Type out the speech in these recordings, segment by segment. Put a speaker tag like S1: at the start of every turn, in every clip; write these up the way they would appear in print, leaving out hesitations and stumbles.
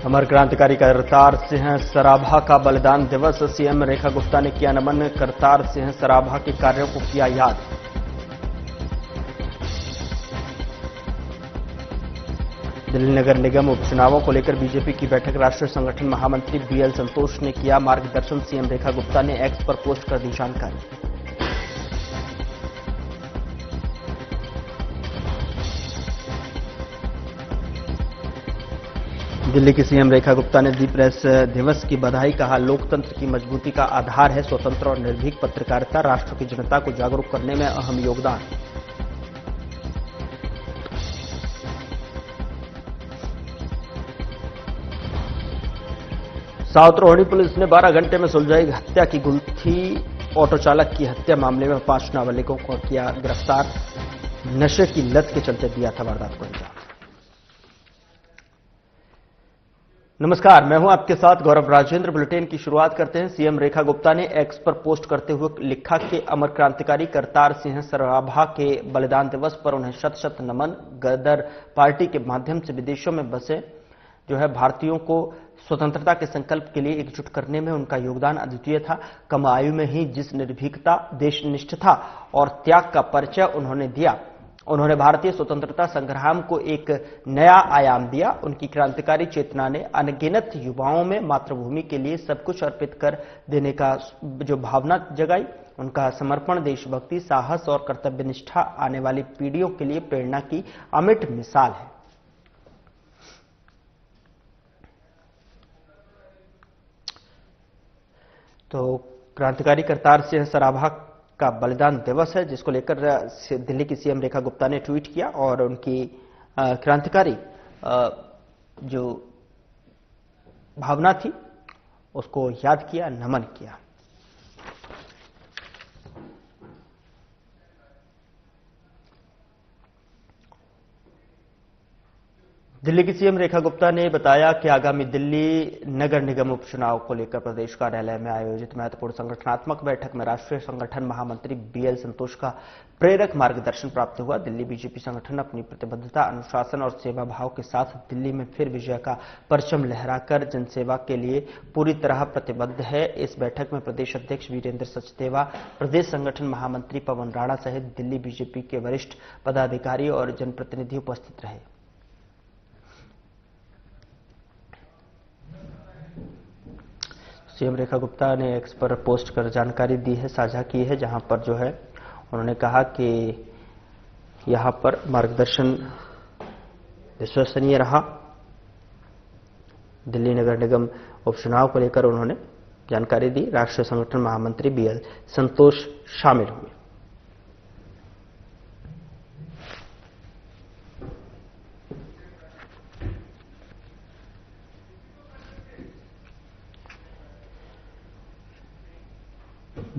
S1: अमर क्रांतिकारी करतार सिंह सराभा का बलिदान दिवस। सीएम रेखा गुप्ता ने किया नमन। करतार सिंह सराभा के कार्यों को किया याद। दिल्ली नगर निगम उपचुनावों को लेकर बीजेपी की बैठक। राष्ट्रीय संगठन महामंत्री बीएल संतोष ने किया मार्गदर्शन। सीएम रेखा गुप्ता ने एक्स पर पोस्ट कर दी जानकारी। दिल्ली की सीएम रेखा गुप्ता ने दी प्रेस दिवस की बधाई। कहा, लोकतंत्र की मजबूती का आधार है स्वतंत्र और निर्भीक पत्रकारिता। राष्ट्र की जनता को जागरूक करने में अहम योगदान। साउथ रोहिणी पुलिस ने 12 घंटे में सुलझाई हत्या की गुत्थी। ऑटो चालक की हत्या मामले में 5 नाबालिगों को किया गिरफ्तार। नशे की लत के चलते दिया था वारदात को अंजाम। नमस्कार, मैं हूं आपके साथ गौरव राजेंद्र। बुलेटिन की शुरुआत करते हैं। सीएम रेखा गुप्ता ने एक्स पर पोस्ट करते हुए लिखा कि अमर क्रांतिकारी करतार सिंह सराभा के बलिदान दिवस पर उन्हें शत शत नमन। गदर पार्टी के माध्यम से विदेशों में बसे भारतीयों को स्वतंत्रता के संकल्प के लिए एकजुट करने में उनका योगदान अद्वितीय था। कम आयु में ही जिस निर्भीकता, देशनिष्ठता और त्याग का परिचय उन्होंने दिया, उन्होंने भारतीय स्वतंत्रता संग्राम को एक नया आयाम दिया। उनकी क्रांतिकारी चेतना ने अनगिनत युवाओं में मातृभूमि के लिए सब कुछ अर्पित कर देने का जो भावना जगाई। उनका समर्पण, देशभक्ति, साहस और कर्तव्यनिष्ठा आने वाली पीढ़ियों के लिए प्रेरणा की अमिट मिसाल है। तो क्रांतिकारी करतार सिंह सराभा का बलिदान दिवस है, जिसको लेकर दिल्ली की सीएम रेखा गुप्ता ने ट्वीट किया और उनकी क्रांतिकारी जो भावना थी उसको याद किया, नमन किया। दिल्ली की सीएम रेखा गुप्ता ने बताया कि आगामी दिल्ली नगर निगम उपचुनाव को लेकर प्रदेश कार्यालय में आयोजित महत्वपूर्ण संगठनात्मक बैठक में राष्ट्रीय संगठन महामंत्री बीएल संतोष का प्रेरक मार्गदर्शन प्राप्त हुआ। दिल्ली बीजेपी संगठन अपनी प्रतिबद्धता, अनुशासन और सेवा भाव के साथ दिल्ली में फिर विजय का परचम लहराकर जनसेवा के लिए पूरी तरह प्रतिबद्ध है। इस बैठक में प्रदेश अध्यक्ष वीरेंद्र सचदेवा, प्रदेश संगठन महामंत्री पवन राणा सहित दिल्ली बीजेपी के वरिष्ठ पदाधिकारी और जनप्रतिनिधि उपस्थित रहे। सीएम रेखा गुप्ता ने एक्स पर पोस्ट कर जानकारी दी है, साझा की है, जहां पर उन्होंने कहा कि यहां पर मार्गदर्शन विश्वसनीय रहा। दिल्ली नगर निगम उपचुनाव को लेकर उन्होंने जानकारी दी। राष्ट्रीय संगठन महामंत्री बीएल संतोष शामिल हुए।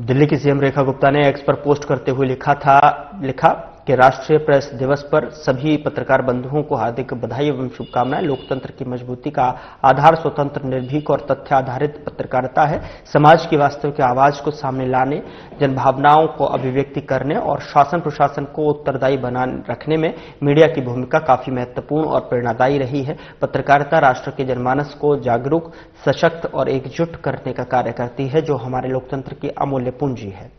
S1: दिल्ली की सीएम रेखा गुप्ता ने एक्स पर पोस्ट करते हुए लिखा कि राष्ट्रीय प्रेस दिवस पर सभी पत्रकार बंधुओं को हार्दिक बधाई एवं शुभकामनाएं। लोकतंत्र की मजबूती का आधार स्वतंत्र, निर्भीक और तथ्य आधारित पत्रकारिता है। समाज की वास्तविक आवाज को सामने लाने, जनभावनाओं को अभिव्यक्ति करने और शासन प्रशासन को उत्तरदायी बनाए रखने में मीडिया की भूमिका काफी महत्वपूर्ण और प्रेरणादायी रही है। पत्रकारिता राष्ट्र के जनमानस को जागरूक, सशक्त और एकजुट करने का कार्य करती है, जो हमारे लोकतंत्र की अमूल्य पूंजी है।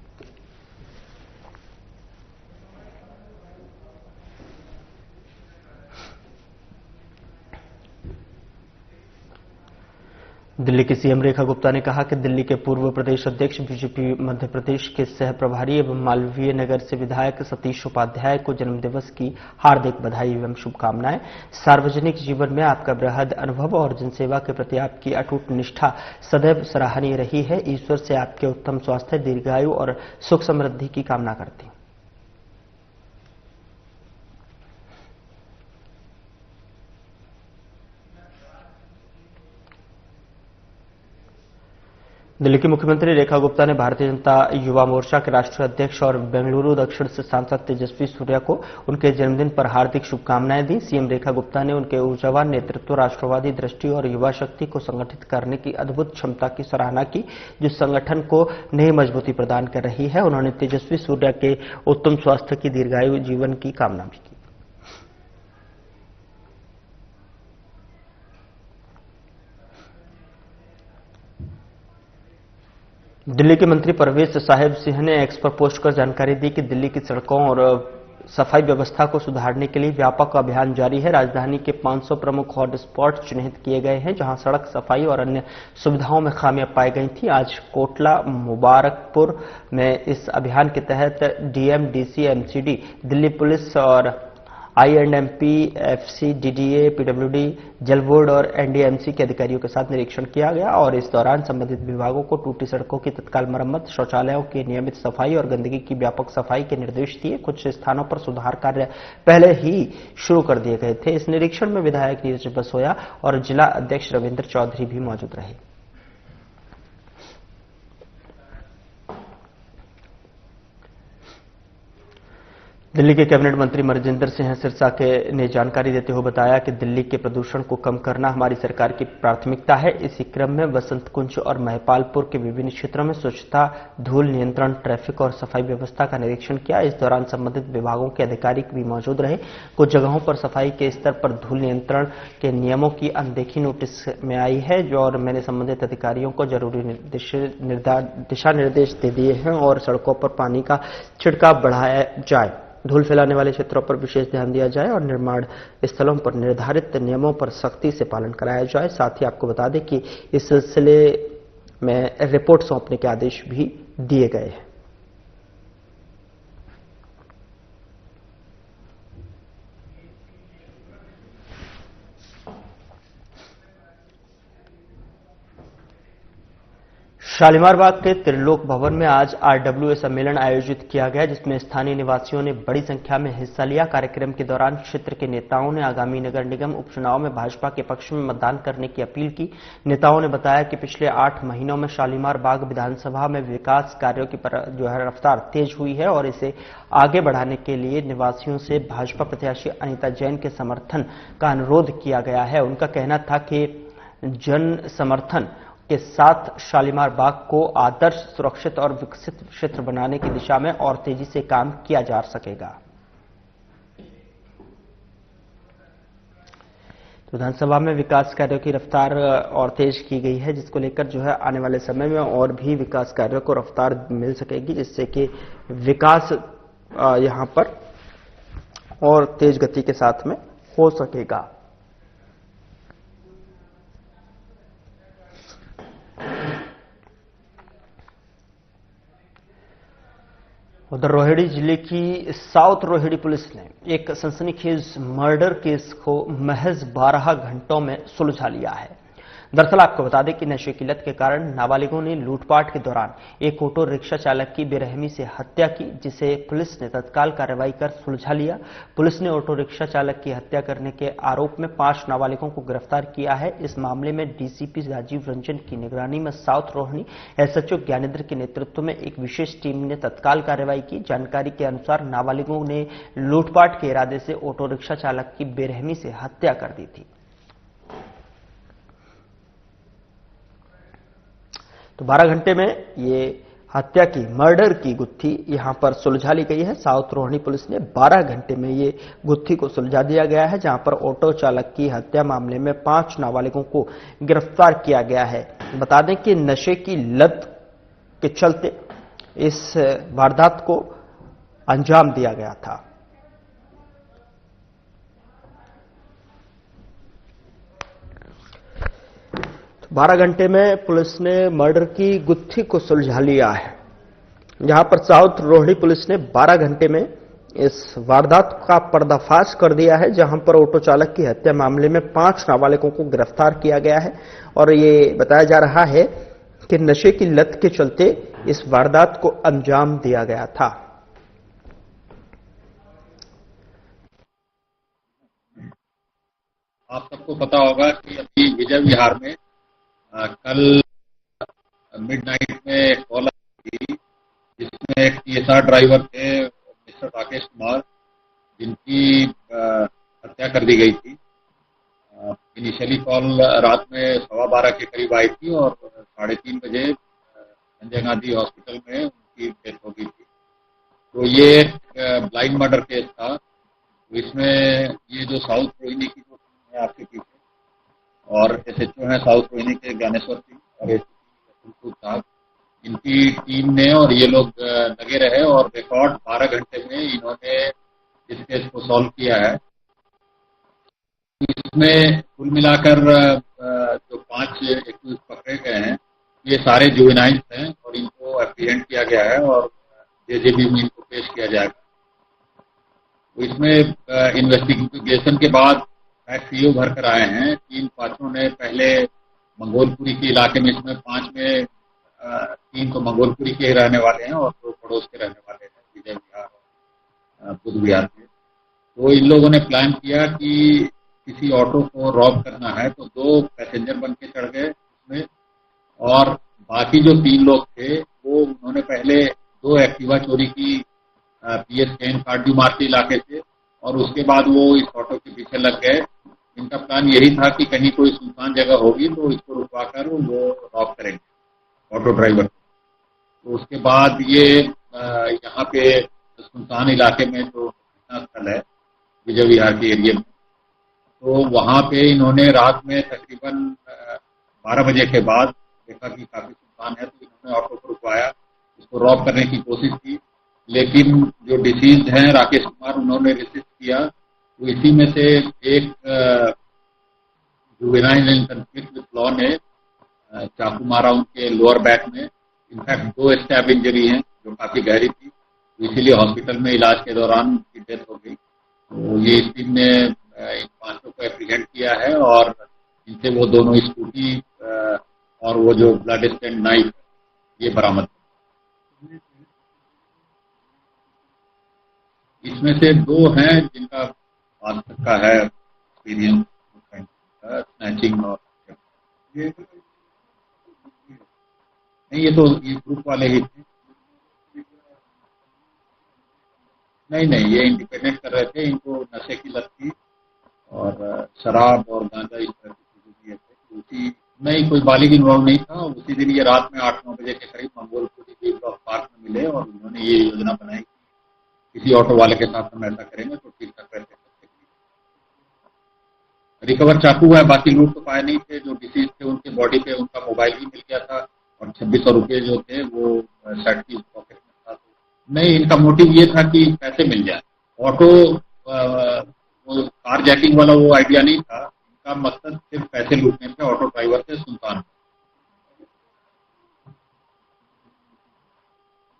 S1: दिल्ली की सीएम रेखा गुप्ता ने कहा कि दिल्ली के पूर्व प्रदेश अध्यक्ष, बीजेपी मध्य प्रदेश के सह प्रभारी एवं मालवीय नगर से विधायक सतीश उपाध्याय को जन्मदिवस की हार्दिक बधाई एवं शुभकामनाएं। सार्वजनिक जीवन में आपका बृहद अनुभव और जनसेवा के प्रति आपकी अटूट निष्ठा सदैव सराहनीय रही है। ईश्वर से आपके उत्तम स्वास्थ्य, दीर्घायु और सुख समृद्धि की कामना करती हूं। दिल्ली की मुख्यमंत्री रेखा गुप्ता ने भारतीय जनता युवा मोर्चा के राष्ट्रीय अध्यक्ष और बेंगलुरु दक्षिण से सांसद तेजस्वी सूर्या को उनके जन्मदिन पर हार्दिक शुभकामनाएं दी। सीएम रेखा गुप्ता ने उनके ऊर्जावान नेतृत्व, राष्ट्रवादी दृष्टि और युवा शक्ति को संगठित करने की अद्भुत क्षमता की सराहना की, जो संगठन को नई मजबूती प्रदान कर रही है। उन्होंने तेजस्वी सूर्या के उत्तम स्वास्थ्य की, दीर्घायु जीवन की कामना भी की। दिल्ली के मंत्री परवेज साहिब सिंह ने एक्स पर पोस्ट कर जानकारी दी कि दिल्ली की सड़कों और सफाई व्यवस्था को सुधारने के लिए व्यापक अभियान जारी है। राजधानी के 500 प्रमुख हॉटस्पॉट चिन्हित किए गए हैं, जहां सड़क सफाई और अन्य सुविधाओं में खामियां पाई गई थी। आज कोटला मुबारकपुर में इस अभियान के तहत DM, DC, MCD, Delhi police और आईएंडएमपी, एफसी, डीडीए, पीडब्ल्यूडी, जल बोर्ड और एनडीएमसी के अधिकारियों के साथ निरीक्षण किया गया और इस दौरान संबंधित विभागों को टूटी सड़कों की तत्काल मरम्मत, शौचालयों की नियमित सफाई और गंदगी की व्यापक सफाई के निर्देश दिए। कुछ स्थानों पर सुधार कार्य पहले ही शुरू कर दिए गए थे। इस निरीक्षण में विधायक नीरज बसोया और जिला अध्यक्ष रविंद्र चौधरी भी मौजूद रहे। दिल्ली के कैबिनेट मंत्री मरजिंदर सिंह सिरसा ने जानकारी देते हुए बताया कि दिल्ली के प्रदूषण को कम करना हमारी सरकार की प्राथमिकता है। इसी क्रम में वसंत कुंज और महिपालपुर के विभिन्न क्षेत्रों में स्वच्छता, धूल नियंत्रण, ट्रैफिक और सफाई व्यवस्था का निरीक्षण किया। इस दौरान संबंधित विभागों के अधिकारी भी मौजूद रहे। कुछ जगहों पर सफाई के स्तर पर धूल नियंत्रण के नियमों की अनदेखी नोटिस में आई है और मैंने संबंधित अधिकारियों को जरूरी दिशा निर्देश दे दिए हैं और सड़कों पर पानी का छिड़काव बढ़ाया जाए, धूल फैलाने वाले क्षेत्रों पर विशेष ध्यान दिया जाए और निर्माण स्थलों पर निर्धारित नियमों पर सख्ती से पालन कराया जाए। साथ ही आपको बता दें कि इस सिलसिले में रिपोर्ट सौंपने के आदेश भी दिए गए हैं। शालीमार बाग के त्रिलोक भवन में आज आरडब्ल्यूए सम्मेलन आयोजित किया गया, जिसमें स्थानीय निवासियों ने बड़ी संख्या में हिस्सा लिया। कार्यक्रम के दौरान क्षेत्र के नेताओं ने आगामी नगर निगम उपचुनाव में भाजपा के पक्ष में मतदान करने की अपील की। नेताओं ने बताया कि पिछले 8 महीनों में शालीमार बाग विधानसभा में विकास कार्यों की रफ्तार तेज हुई है और इसे आगे बढ़ाने के लिए निवासियों से भाजपा प्रत्याशी अनीता जैन के समर्थन का अनुरोध किया गया है। उनका कहना था कि जन समर्थन के साथ शालीमार बाग को आदर्श, सुरक्षित और विकसित क्षेत्र बनाने की दिशा में और तेजी से काम किया जा सकेगा। तो विधानसभा में विकास कार्यों की रफ्तार और तेज की गई है, जिसको लेकर जो है आने वाले समय में और भी विकास कार्यों को रफ्तार मिल सकेगी, जिससे कि विकास यहां पर और तेज गति के साथ में हो सकेगा। उधर रोहिणी जिले की साउथ रोहिणी पुलिस ने एक सनसनीखेज मर्डर केस को महज 12 घंटों में सुलझा लिया है। दरअसल आपको बता दें कि नशे की लत के कारण नाबालिगों ने लूटपाट के दौरान एक ऑटो रिक्शा चालक की बेरहमी से हत्या की, जिसे पुलिस ने तत्काल कार्रवाई कर सुलझा लिया। पुलिस ने ऑटो रिक्शा चालक की हत्या करने के आरोप में 5 नाबालिगों को गिरफ्तार किया है। इस मामले में डीसीपी राजीव रंजन की निगरानी में साउथ रोहिणी एसएचओ ज्ञानेंद्र के नेतृत्व में एक विशेष टीम ने तत्काल कार्रवाई की। जानकारी के अनुसार नाबालिगों ने लूटपाट के इरादे से ऑटो रिक्शा चालक की बेरहमी से हत्या कर दी थी। तो 12 घंटे में ये हत्या की, मर्डर की गुत्थी यहां पर सुलझा ली गई है। साउथ रोहिणी पुलिस ने 12 घंटे में ये गुत्थी को सुलझा दिया गया है, जहां पर ऑटो चालक की हत्या मामले में 5 नाबालिगों को गिरफ्तार किया गया है। बता दें कि नशे की लत के चलते इस वारदात को अंजाम दिया गया था। 12 घंटे में पुलिस ने मर्डर की गुत्थी को सुलझा लिया है, जहां पर साउथ रोहिणी पुलिस ने 12 घंटे में इस वारदात का पर्दाफाश कर दिया है, जहां पर ऑटो चालक की हत्या मामले में 5 नाबालिगों को गिरफ्तार किया गया है और ये बताया जा रहा है कि नशे की लत के चलते इस वारदात को अंजाम दिया गया था।
S2: आप सबको पता होगा कि अभी विजय विहार में कल मिडनाइट में कॉल आई थी, जिसमें एक टीएसआर ड्राइवर थे मिस्टर राकेश कुमार, जिनकी हत्या कर दी गई थी। इनिशियली कॉल रात में 12:15 के करीब आई थी और 3:30 बजे संजय गांधी हॉस्पिटल में उनकी डेथ हो गई थी। तो ये एक ब्लाइंड मर्डर केस था। तो इसमें ये जो साउथ रोहिणी की जो टीम है आपके पीछे, और एसएचओ है साउथ रोहिणी के ज्ञानेश्वर सिंह और एसीपी साहब, इनकी टीम ने और ये लोग लगे रहे और रिकॉर्ड 12 घंटे में इन्होंने इस केस को सॉल्व किया है। इसमें कुल मिलाकर जो 5 एक्यूज पकड़े गए हैं ये सारे जुवेनाइल्स हैं और इनको एप्रीहेंड किया गया है और जेजेबी में इनको पेश किया जाएगा। तो इसमें इन्वेस्टिगेशन के बाद फैक्ट ये उभर कर आए हैं कि इन 5 ने पहले मंगोलपुरी के इलाके में, इसमें 5 में 3 तो मंगोलपुरी के ही रहने वाले हैं और 2 पड़ोस के रहने वाले हैं, विजय विहार और बुध विहार के। तो इन लोगों ने प्लान किया कि किसी ऑटो को रॉब करना है तो 2 पैसेंजर बन के चढ़ गए उसमें और बाकी जो 3 लोग थे वो उन्होंने पहले 2 एक्टिवा चोरी की पीएस कैन काटजू मार्ग इलाके से और उसके बाद वो इस ऑटो के पीछे लग गए। इनका प्लान यही था कि कहीं कोई सुनसान जगह होगी तो इसको रुकवा कर वो रॉब करेंगे ऑटो ड्राइवर। तो उसके बाद ये यहाँ पे सुनसान इलाके में जो घटना स्थल है विजय विहार के एरिया में, तो वहाँ पे इन्होंने रात में तकरीबन 12 बजे के बाद देखा कि काफी सुनसान है, तो इन्होंने ऑटो को रुकवाया, इसको रॉब करने की कोशिश की, लेकिन जो डिसीज्ड हैं राकेश कुमार उन्होंने रेसिस्ट किया। तो इसी में से एक juvenile in conflict with law ने चाकू मारा उनके लोअर बैक में। इनफैक्ट 2 स्टैब इंजरी हैं जो काफी गहरी थी, तो इसीलिए हॉस्पिटल में इलाज के दौरान उनकी डेथ हो गई। तो ये इस टीम ने इन 5 को एप्रीहेंड किया है और इनसे वो दोनों स्कूटी और वो जो ब्लड स्टेन नाइफ ये बरामद। इसमें से 2 हैं जिनका 5 तक का है एक्सपीरियंस स्नैचिंग और नहीं, ये ग्रुप वाले ही थे। नहीं, ये इंडिपेंडेंट कर रहे थे, इनको नशे की लत थी और शराब और गांजा इस तरह की चीजें थे। उसी नहीं, कोई बालिग इन्वॉल्व नहीं था। उसी दिन ये रात में 8-9 बजे के करीब मंगोलपुरी के पार्क में मिले और उन्होंने ये योजना बनाई किसी ऑटो वाले के साथ हम ऐसा करेंगे तो ठीक ठाक पैसे रिकवर चाकू है, बाकी लूट तो पाए नहीं थे। जो डिसीज थे उनके बॉडी पे उनका मोबाइल भी मिल गया था और 2600 रुपये जो थे वो शर्ट की पॉकेट में था। नहीं, इनका मोटिव ये था कि पैसे मिल जाए। ऑटो वो कार जैकिंग वाला वो आइडिया नहीं था, इनका मकसद सिर्फ पैसे लूटने थे ऑटो ड्राइवर से सुनसान।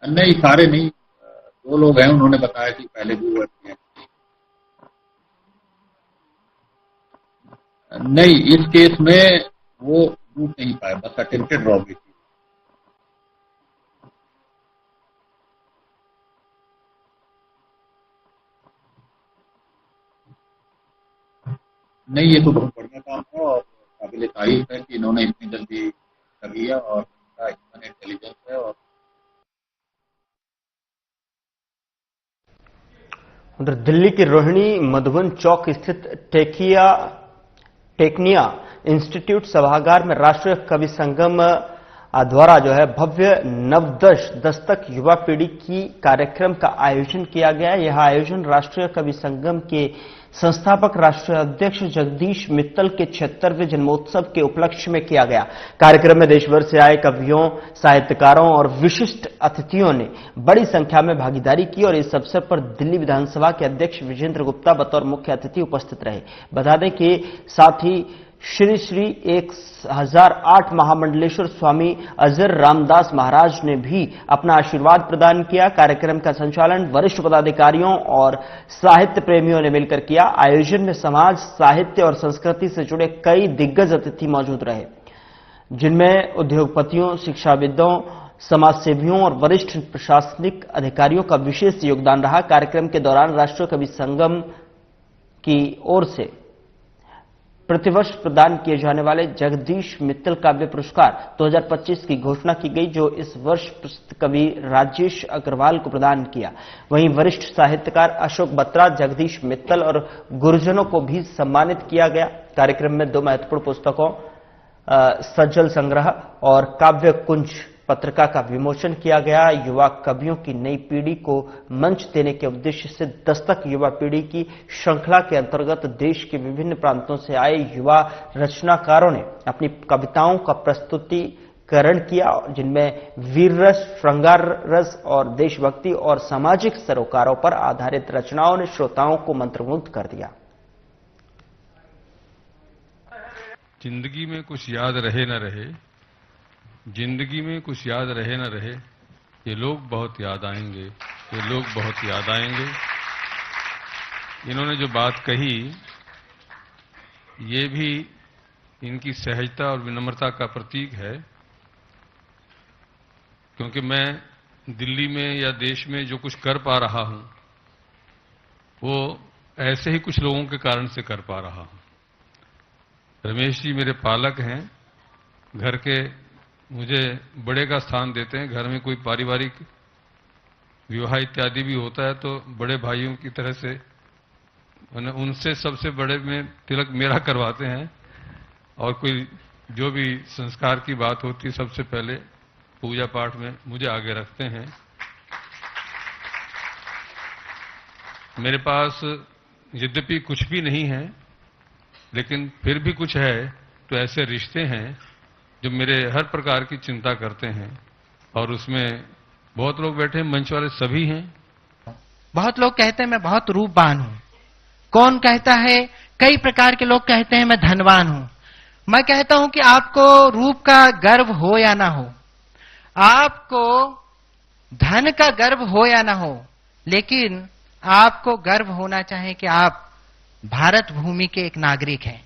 S2: नहीं, सारे नहीं, 2 लोग हैं, उन्होंने बताया कि पहले भी वो हैं। नहीं, इस केस में वो लूट नहीं पाए, बस अटेम्प्टेड रॉबरी थी। नहीं, ये तो बहुत बढ़िया काम है और काबिल तारीफ है कि इन्होंने इतनी जल्दी कर लिया और इनका ह्यूमन इंटेलिजेंस है। और
S1: उधर दिल्ली के रोहिणी मधुबन चौक स्थित टेक्निया इंस्टीट्यूट सभागार में राष्ट्रीय कवि संगम द्वारा जो है भव्य नवदश दस्तक युवा पीढ़ी की कार्यक्रम का आयोजन किया गया। यह आयोजन राष्ट्रीय कवि संगम के संस्थापक राष्ट्रीय अध्यक्ष जगदीश मित्तल के 76वें जन्मोत्सव के उपलक्ष्य में किया गया। कार्यक्रम में देश भर से आए कवियों, साहित्यकारों और विशिष्ट अतिथियों ने बड़ी संख्या में भागीदारी की और इस अवसर पर दिल्ली विधानसभा के अध्यक्ष विजेंद्र गुप्ता बतौर मुख्य अतिथि उपस्थित रहे। बता दें कि साथ ही श्री श्री 1008 महामंडलेश्वर स्वामी अजर रामदास महाराज ने भी अपना आशीर्वाद प्रदान किया। कार्यक्रम का संचालन वरिष्ठ पदाधिकारियों और साहित्य प्रेमियों ने मिलकर किया। आयोजन में समाज, साहित्य और संस्कृति से जुड़े कई दिग्गज अतिथि मौजूद रहे, जिनमें उद्योगपतियों, शिक्षाविदों, समाजसेवियों और वरिष्ठ प्रशासनिक अधिकारियों का विशेष योगदान रहा। कार्यक्रम के दौरान राष्ट्रीय कवि संगम की ओर से प्रतिवर्ष प्रदान किए जाने वाले जगदीश मित्तल काव्य पुरस्कार 2025 की घोषणा की गई, जो इस वर्ष प्रसिद्ध कवि राजेश अग्रवाल को प्रदान किया। वहीं वरिष्ठ साहित्यकार अशोक बत्रा, जगदीश मित्तल और गुरुजनों को भी सम्मानित किया गया। कार्यक्रम में 2 महत्वपूर्ण पुस्तकों सज्जल संग्रह और काव्य कुंज पत्रिका का विमोचन किया गया। युवा कवियों की नई पीढ़ी को मंच देने के उद्देश्य से दस्तक युवा पीढ़ी की श्रृंखला के अंतर्गत देश के विभिन्न प्रांतों से आए युवा रचनाकारों ने अपनी कविताओं का प्रस्तुति करण किया, जिनमें वीर रस, श्रृंगार रस और देशभक्ति और सामाजिक सरोकारों पर आधारित रचनाओं ने श्रोताओं को मंत्रमुग्ध कर दिया।
S3: जिंदगी में कुछ याद रहे न रहे, जिंदगी में कुछ याद रहे न रहे, ये लोग बहुत याद आएंगे, ये लोग बहुत याद आएंगे। इन्होंने जो बात कही, ये भी इनकी सहजता और विनम्रता का प्रतीक है, क्योंकि मैं दिल्ली में या देश में जो कुछ कर पा रहा हूं, वो ऐसे ही कुछ लोगों के कारण से कर पा रहा हूं। रमेश जी मेरे पालक हैं, घर के मुझे बड़े का स्थान देते हैं। घर में कोई पारिवारिक विवाह इत्यादि भी होता है तो बड़े भाइयों की तरह से उनसे सबसे बड़े में तिलक मेरा करवाते हैं, और कोई जो भी संस्कार की बात होती है सबसे पहले पूजा पाठ में मुझे आगे रखते हैं। मेरे पास यद्यपि कुछ भी नहीं है, लेकिन फिर भी कुछ है, तो ऐसे रिश्ते हैं जो मेरे हर प्रकार की चिंता करते हैं, और उसमें बहुत लोग बैठे हैं, मंच वाले सभी हैं।
S4: बहुत लोग कहते हैं मैं बहुत रूपवान हूं, कौन कहता है, कई प्रकार के लोग कहते हैं मैं धनवान हूं। मैं कहता हूं कि आपको रूप का गर्व हो या ना हो, आपको धन का गर्व हो या ना हो, लेकिन आपको गर्व होना चाहिए कि आप भारत भूमि के एक नागरिक हैं।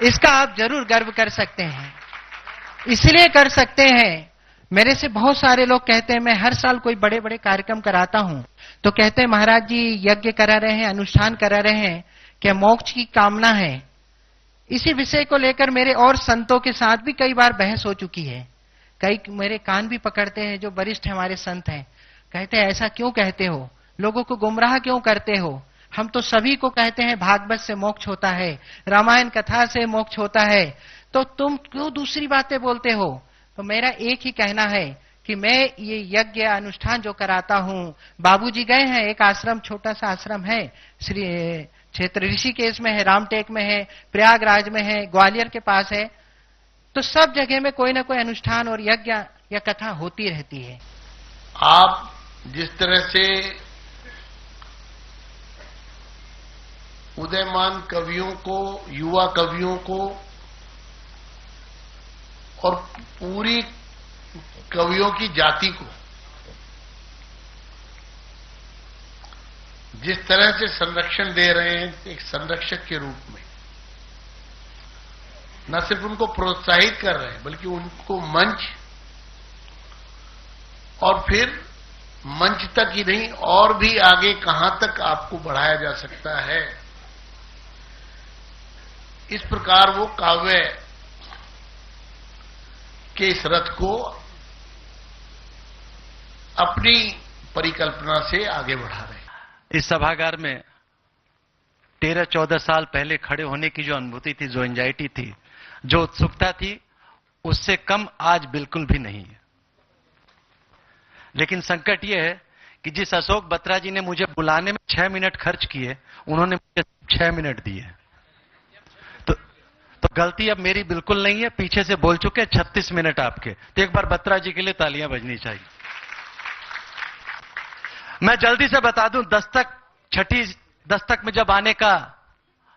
S4: इसका आप जरूर गर्व कर सकते हैं। इसलिए कर सकते हैं, मेरे से बहुत सारे लोग कहते हैं, मैं हर साल कोई बड़े बड़े कार्यक्रम कराता हूं तो कहते हैं महाराज जी यज्ञ करा रहे हैं, अनुष्ठान करा रहे हैं, क्या मोक्ष की कामना है? इसी विषय को लेकर मेरे और संतों के साथ भी कई बार बहस हो चुकी है। कई मेरे कान भी पकड़ते हैं, जो वरिष्ठ हमारे संत हैं, कहते हैं ऐसा क्यों कहते हो, लोगों को गुमराह क्यों करते हो? हम तो सभी को कहते हैं भागवत से मोक्ष होता है, रामायण कथा से मोक्ष होता है, तो तुम क्यों दूसरी बातें बोलते हो? तो मेरा एक ही कहना है कि मैं ये यज्ञ अनुष्ठान जो कराता हूं, बाबूजी गए हैं, एक आश्रम, छोटा सा आश्रम है, श्री क्षेत्र ऋषिकेश में है, रामटेक में है, प्रयागराज में है, ग्वालियर के पास है, तो सब जगह में कोई ना कोई अनुष्ठान और यज्ञ या कथा होती रहती है।
S5: आप जिस तरह से उदयमान कवियों को, युवा कवियों को और पूरी कवियों की जाति को जिस तरह से संरक्षण दे रहे हैं, एक संरक्षक के रूप में न सिर्फ उनको प्रोत्साहित कर रहे हैं, बल्कि उनको मंच, और फिर मंच तक ही नहीं, और भी आगे कहां तक आपको बढ़ाया जा सकता है, इस प्रकार वो काव्य के इस रथ को अपनी परिकल्पना से आगे बढ़ा रहे हैं।
S6: इस सभागार में 13-14 साल पहले खड़े होने की जो अनुभूति थी, जो एंजाइटी थी, जो उत्सुकता थी, उससे कम आज बिल्कुल भी नहीं है। लेकिन संकट यह है कि जिस अशोक बत्रा जी ने मुझे बुलाने में 6 मिनट खर्च किए, उन्होंने मुझे 6 मिनट दिए। तो गलती अब मेरी बिल्कुल नहीं है, पीछे से बोल चुके 36 मिनट आपके, तो एक बार बत्रा जी के लिए तालियां बजनी चाहिए। मैं जल्दी से बता दूं, दस्तक, छठी दस्तक में जब आने का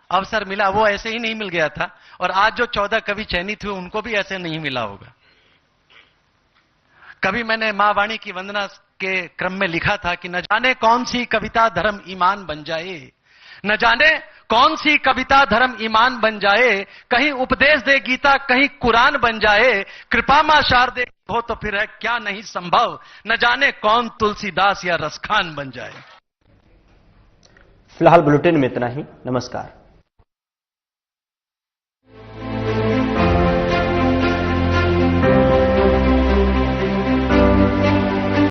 S6: अवसर मिला, वो ऐसे ही नहीं मिल गया था, और आज जो 14 कवि चयनित हुए उनको भी ऐसे नहीं मिला होगा। कभी मैंने मां वाणी की वंदना के क्रम में लिखा था कि न जाने कौन सी कविता धर्म ईमान बन जाए, न जाने कौन सी कविता धर्म ईमान बन जाए, कहीं उपदेश दे गीता, कहीं कुरान बन जाए, कृपा मां शारदे हो तो फिर है क्या नहीं संभव, न जाने कौन तुलसीदास या रसखान बन जाए।
S1: फिलहाल बुलेटिन में इतना ही। नमस्कार।